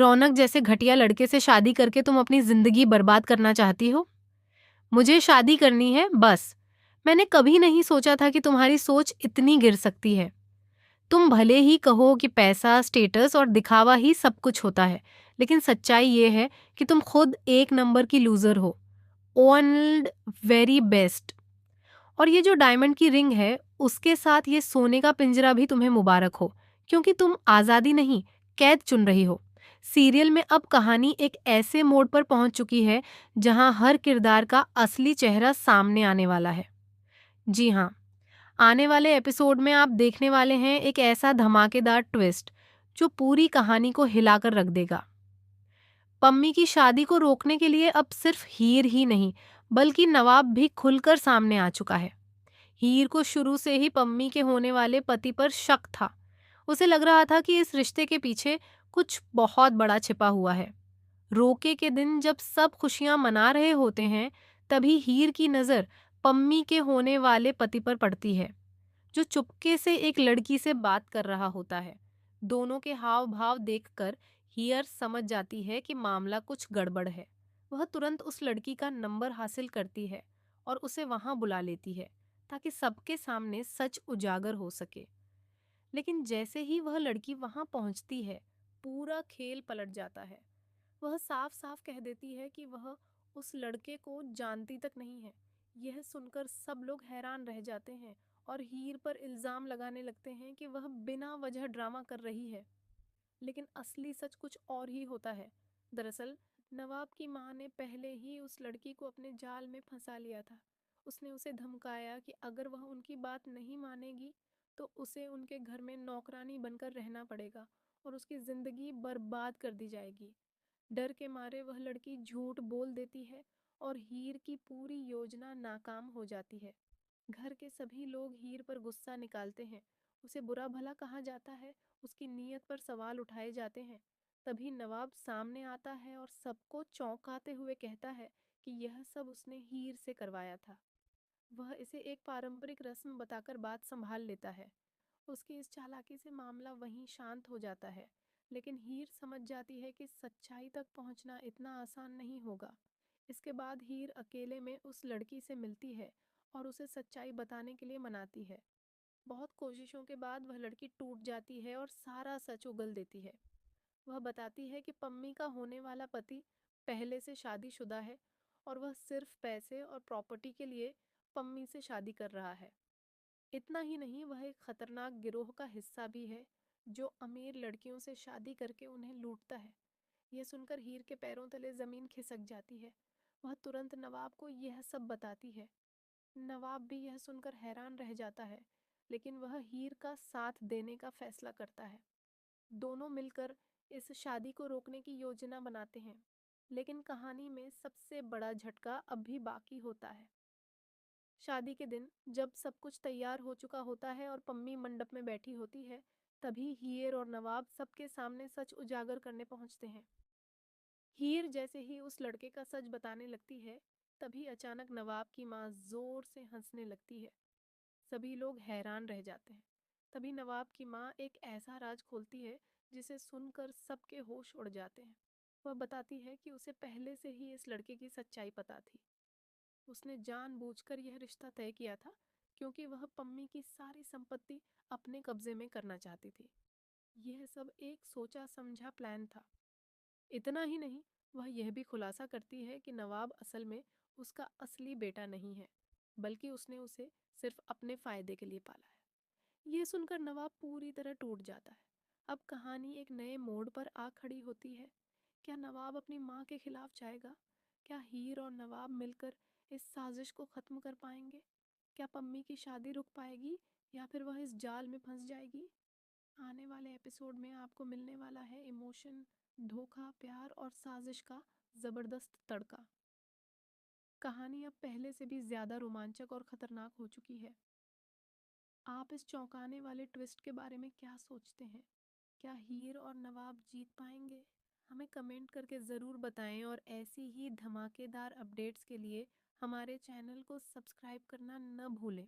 रौनक जैसे घटिया लड़के से शादी करके तुम अपनी जिंदगी बर्बाद करना चाहती हो? मुझे शादी करनी है, बस। मैंने कभी नहीं सोचा था कि तुम्हारी सोच इतनी गिर सकती है। तुम भले ही कहो कि पैसा, स्टेटस और दिखावा ही सब कुछ होता है, लेकिन सच्चाई ये है कि तुम खुद एक नंबर की लूजर हो। Old very best. और ये जो डायमंड की रिंग है, उसके साथ ये सोने का पिंजरा भी तुम्हें मुबारक हो, क्योंकि तुम आजादी नहीं, कैद चुन रही हो। सीरियल में अब कहानी एक ऐसे मोड़ पर पहुंच चुकी है जहां हर किरदार का असली चेहरा सामने आने वाला है। जी हाँ, आने वाले एपिसोड में आप देखने वाले हैं एक ऐसा धमाकेदार ट्विस्ट जो पूरी कहानी को हिलाकर रख देगा। पम्मी की शादी को रोकने के लिए अब सिर्फ हीर ही नहीं, बल्कि नवाब भी खुलकर सामने आ चुका है। हीर को शुरू से ही पम्मी के होने वाले पति पर शक था। उसे लग रहा था कि इस रिश्ते के पीछे कुछ बहुत बड़ा छिपा हुआ है। रोके के दिन जब सब खुशियां मना रहे होते हैं, तभी हीर की नजर पम्मी के होने वाले पति पर पड़ती है, जो चुपके से एक लड़की से बात कर रहा होता है। दोनों के हाव भाव देखकर हीर समझ जाती है कि मामला कुछ गड़बड़ है। वह तुरंत उस लड़की का नंबर हासिल करती है और उसे वहां बुला लेती है, ताकि सबके सामने सच उजागर हो सके। लेकिन जैसे ही वह लड़की वहां पहुंचती है, पूरा खेल पलट जाता है। वह साफ साफ कह देती है कि वह उस लड़के को जानती तक नहीं है। यह सुनकर सब लोग हैरान रह जाते हैं और हीर पर इल्जाम लगाने लगते हैं कि वह बिना वजह ड्रामा कर रही है। लेकिन असली सच कुछ और ही होता है। दरअसल नवाब की माँ ने पहले ही उस लड़की को अपने जाल में फंसा लिया था। उसने उसे धमकाया कि अगर वह उनकी बात नहीं मानेगी तो उसे उनके घर में नौकरानी बनकर रहना पड़ेगा और उसकी जिंदगी बर्बाद कर दी जाएगी। डर के मारे वह लड़की झूठ बोल देती है और हीर की पूरी योजना नाकाम हो जाती है। घर के सभी लोग हीर पर गुस्सा निकालते हैं, उसे बुरा भला कहा जाता है, उसकी नीयत पर सवाल उठाए जाते हैं। तभी नवाब सामने आता है और सबको चौंकाते हुए कहता है कि यह सब उसने हीर से करवाया था। वह इसे एक पारंपरिक रस्म बताकर बात संभाल लेता है। उसकी इस चालाकी से मामला वहीं शांत हो जाता है। लेकिन हीर समझ जाती है कि सच्चाई तक पहुंचना इतना आसान नहीं होगा। इसके बाद हीर अकेले में उस लड़की से मिलती है और उसे सच्चाई बताने के लिए मनाती है। बहुत कोशिशों के बाद वह लड़की टूट जाती है और सारा सच उगल देती है। वह बताती है कि पम्मी का होने वाला पति पहले से शादीशुदा है और वह सिर्फ पैसे और प्रॉपर्टी के लिए पम्मी से शादी कर रहा है। इतना ही नहीं, वह एक खतरनाक गिरोह का हिस्सा भी है जो अमीर लड़कियों से शादी करके उन्हें लूटता है। यह सुनकर हीर के पैरों तले जमीन खिसक जाती है। वह तुरंत नवाब को यह सब बताती है। नवाब भी यह सुनकर हैरान रह जाता है, लेकिन वह हीर का साथ देने का फैसला करता है। दोनों मिलकर इस शादी को रोकने की योजना बनाते हैं। लेकिन कहानी में सबसे बड़ा झटका अभी बाकी होता है। शादी के दिन जब सब कुछ तैयार हो चुका होता है और पम्मी मंडप में बैठी होती है, तभी हीर और नवाब सबके सामने सच उजागर करने पहुंचते हैं। हीर जैसे ही उस लड़के का सच बताने लगती है, तभी अचानक नवाब की माँ जोर से हंसने लगती है। सभी लोग हैरान रह जाते हैं। तभी नवाब की माँ एक ऐसा राज खोलती है जिसे सुनकर सबके होश उड़ जाते हैं। वह बताती है कि उसे पहले से ही इस लड़के की सच्चाई पता थी। उसने जानबूझकर यह रिश्ता तय किया था क्योंकि वह पम्मी की सारी संपत्ति अपने कब्जे में करना चाहती थी। यह सब एक सोचा समझा प्लान था। इतना ही नहीं, वह यह भी खुलासा करती है कि नवाब असल में उसका असली बेटा नहीं है, बल्कि उसने उसे सिर्फ अपने फायदे के लिए पाला है। यह सुनकर नवाब पूरी तरह टूट जाता है। अब कहानी एक नए मोड़ पर आ खड़ी होती है। क्या नवाब अपनी माँ के खिलाफ जाएगा? क्या हीर और नवाब मिलकर इस साजिश को खत्म कर पाएंगे? क्या पम्मी की शादी रुक पाएगी या फिर वह इस जाल में फंस जाएगी? आने वाले एपिसोड में आपको मिलने वाला है इमोशन, धोखा, प्यार और साजिश का जबरदस्त तड़का। कहानी अब पहले से भी ज्यादा रोमांचक और खतरनाक हो चुकी है। आप इस चौंकाने वाले ट्विस्ट के बारे में क्या सोचते हैं? क्या हीर और नवाब जीत पाएंगे? हमें कमेंट करके ज़रूर बताएं और ऐसी ही धमाकेदार अपडेट्स के लिए हमारे चैनल को सब्सक्राइब करना न भूलें।